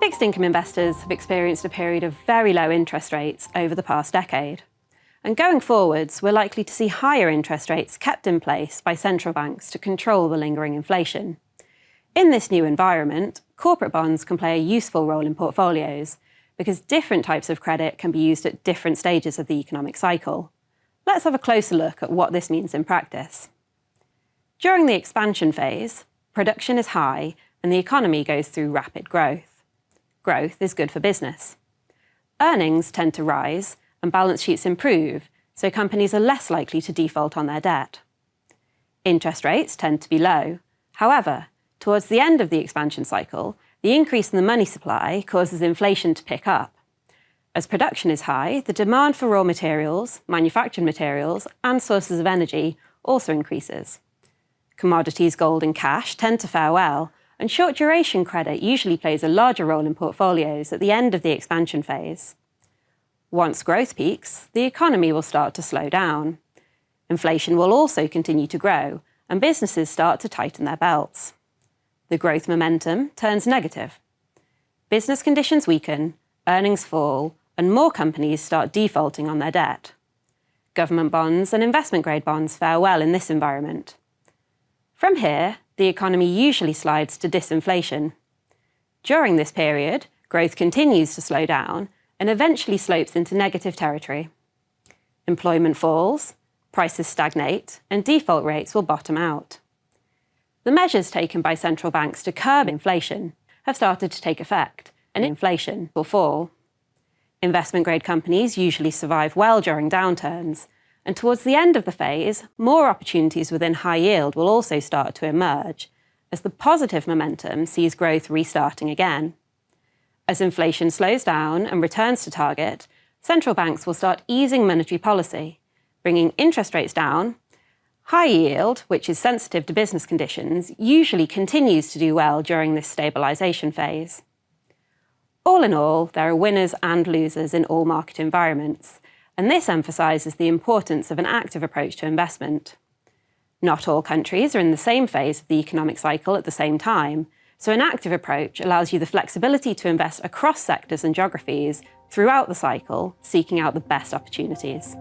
Fixed income investors have experienced a period of very low interest rates over the past decade. And going forwards, we're likely to see higher interest rates kept in place by central banks to control the lingering inflation. In this new environment, corporate bonds can play a useful role in portfolios because different types of credit can be used at different stages of the economic cycle. Let's have a closer look at what this means in practice. During the expansion phase, production is high and the economy goes through rapid growth. Growth is good for business. Earnings tend to rise and balance sheets improve, so companies are less likely to default on their debt. Interest rates tend to be low. However, towards the end of the expansion cycle, the increase in the money supply causes inflation to pick up. As production is high, the demand for raw materials, manufactured materials, and sources of energy also increases. Commodities, gold, and cash tend to fare well, and short-duration credit usually plays a larger role in portfolios at the end of the expansion phase. Once growth peaks, the economy will start to slow down. Inflation will also continue to grow, and businesses start to tighten their belts. The growth momentum turns negative. Business conditions weaken, earnings fall, and more companies start defaulting on their debt. Government bonds and investment-grade bonds fare well in this environment. From here, the economy usually slides to disinflation. During this period, growth continues to slow down and eventually slopes into negative territory. Employment falls, prices stagnate, and default rates will bottom out. The measures taken by central banks to curb inflation have started to take effect, and inflation will fall. Investment-grade companies usually survive well during downturns, and towards the end of the phase, more opportunities within high yield will also start to emerge, as the positive momentum sees growth restarting again. As inflation slows down and returns to target, central banks will start easing monetary policy, bringing interest rates down. High yield, which is sensitive to business conditions, usually continues to do well during this stabilisation phase. All in all, there are winners and losers in all market environments, and this emphasises the importance of an active approach to investment. Not all countries are in the same phase of the economic cycle at the same time, so an active approach allows you the flexibility to invest across sectors and geographies throughout the cycle, seeking out the best opportunities.